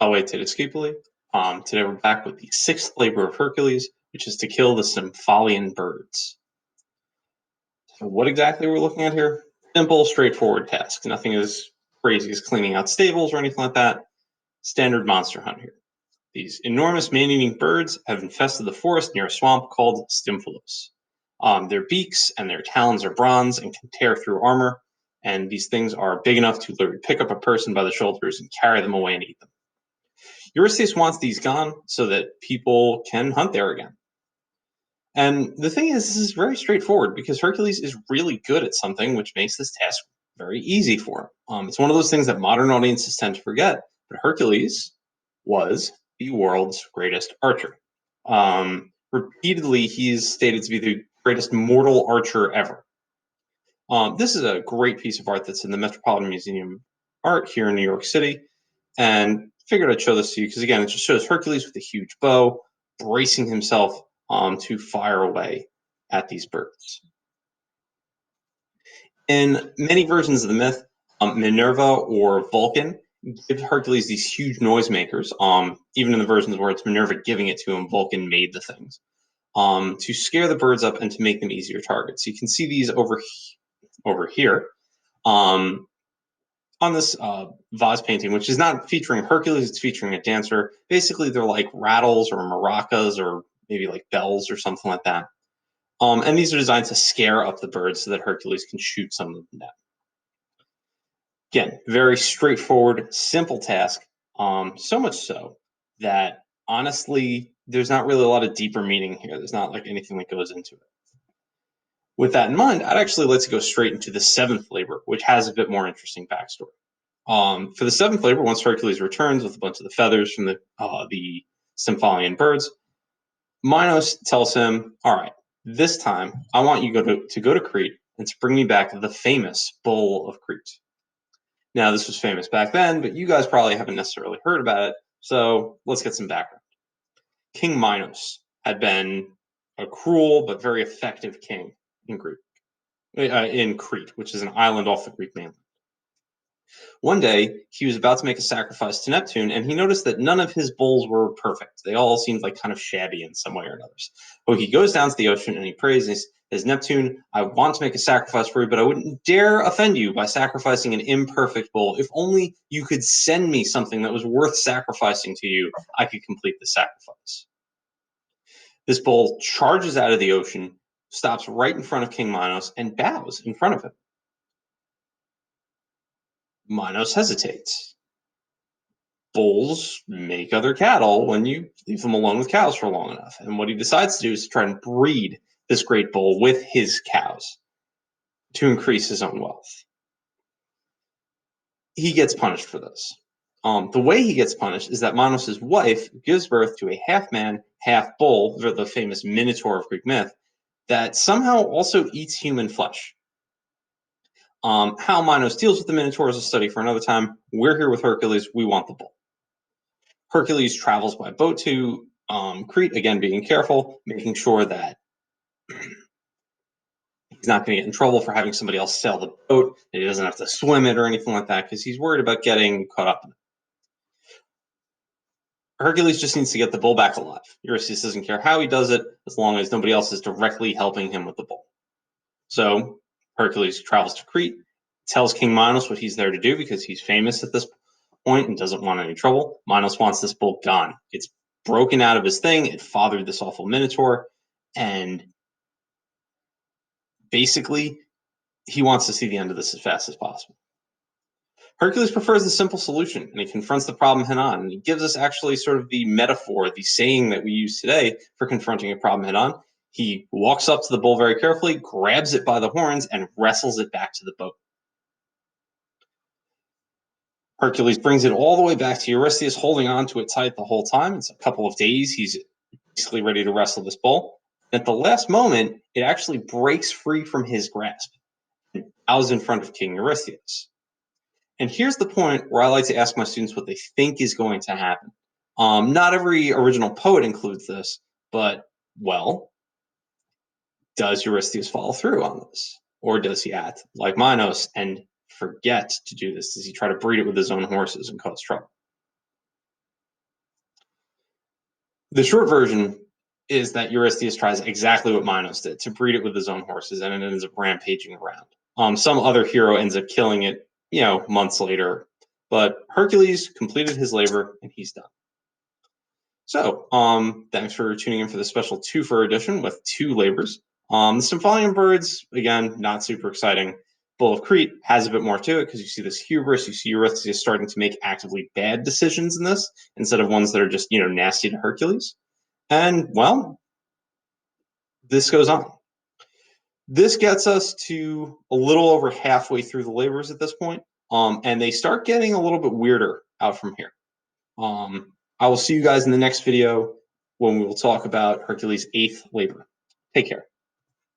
I'll wait till escapably. Today we're back with the sixth labor of Hercules, which is to kill the Stymphalian birds. So what exactly we're looking at here? Simple, straightforward task. Nothing as crazy as cleaning out stables or anything like that. Standard monster hunt here. These enormous man-eating birds have infested the forest near a swamp called Stymphalios. Their beaks and their talons are bronze and can tear through armor, and these things are big enough to literally pick up a person by the shoulders and carry them away and eat them. Eurystheus wants these gone so that people can hunt there again. And the thing is, this is very straightforward because Hercules is really good at something, which makes this task very easy for him. It's one of those things that modern audiences tend to forget, but Hercules was the world's greatest archer. Repeatedly, he's stated to be the greatest mortal archer ever. This is a great piece of art that's in the Metropolitan Museum Art here in New York City, and figured I'd show this to you because, again, it just shows Hercules with a huge bow bracing himself to fire away at these birds. In many versions of the myth, Minerva or Vulcan give Hercules these huge noisemakers. Even in the versions where it's Minerva giving it to him, Vulcan made the things to scare the birds up and to make them easier targets. So you can see these over here. On this vase painting, which is not featuring Hercules, it's featuring a dancer. Basically, they're like rattles or maracas or maybe like bells or something like that. And these are designed to scare up the birds so that Hercules can shoot some of them down. Again, very straightforward, simple task. So much so that honestly, there's not really a lot of deeper meaning here. There's not like anything that goes into it. With that in mind, I'd actually like to go straight into the seventh labor, which has a bit more interesting backstory. For the seventh labor, once Hercules returns with a bunch of the feathers from the Stymphalian birds, Minos tells him, all right, this time I want you to go to Crete and to bring me back the famous Bull of Crete. Now, this was famous back then, but you guys probably haven't necessarily heard about it, so let's get some background. King Minos had been a cruel but very effective king in Crete, which is an island off the Greek mainland. One day, he was about to make a sacrifice to Neptune, and he noticed that none of his bulls were perfect. They all seemed like kind of shabby in some way or another. So he goes down to the ocean and he prays, and he says, Neptune, I want to make a sacrifice for you, but I wouldn't dare offend you by sacrificing an imperfect bull. If only you could send me something that was worth sacrificing to you, I could complete the sacrifice. This bull charges out of the ocean, stops right in front of King Minos, and bows in front of him. Minos hesitates. Bulls make other cattle when you leave them alone with cows for long enough. And what he decides to do is to try and breed this great bull with his cows to increase his own wealth. He gets punished for this. The way he gets punished is that Minos' wife gives birth to a half man, half bull, the famous Minotaur of Greek myth, that somehow also eats human flesh. How Minos deals with the Minotaur is a study for another time. We're here with Hercules. We want the bull. Hercules travels by boat to Crete, again, being careful, making sure that he's not going to get in trouble for having somebody else sail the boat, that he doesn't have to swim it or anything like that, because he's worried about getting caught up in it. Hercules just needs to get the bull back alive. Eurystheus doesn't care how he does it, as long as nobody else is directly helping him with the bull. So Hercules travels to Crete, tells King Minos what he's there to do because he's famous at this point and doesn't want any trouble. Minos wants this bull gone. It's broken out of his thing. It fathered this awful Minotaur. And basically, he wants to see the end of this as fast as possible. Hercules prefers the simple solution, and he confronts the problem head on. And he gives us actually sort of the metaphor, the saying that we use today for confronting a problem head on. He walks up to the bull very carefully, grabs it by the horns, and wrestles it back to the boat. Hercules brings it all the way back to Eurystheus, holding on to it tight the whole time. It's a couple of days. He's basically ready to wrestle this bull. At the last moment, it actually breaks free from his grasp and bows in front of King Eurystheus. And here's the point where I like to ask my students what they think is going to happen. Not every original poet includes this, but, well, does Eurystheus follow through on this? Or does he act like Minos and forget to do this? Does he try to breed it with his own horses and cause trouble? The short version is that Eurystheus tries exactly what Minos did, to breed it with his own horses, and it ends up rampaging around. Some other hero ends up killing it, months later. But Hercules completed his labor, and he's done. So, thanks for tuning in for the special two-for edition with two labors. The Stymphalian Birds, again, not super exciting. Bull of Crete has a bit more to it because you see this hubris. You see Eurystheus starting to make actively bad decisions in this instead of ones that are just, nasty to Hercules. And, well, this goes on. This gets us to a little over halfway through the labors at this point, and they start getting a little bit weirder out from here. I will see you guys in the next video when we will talk about Hercules' 8th labor. Take care.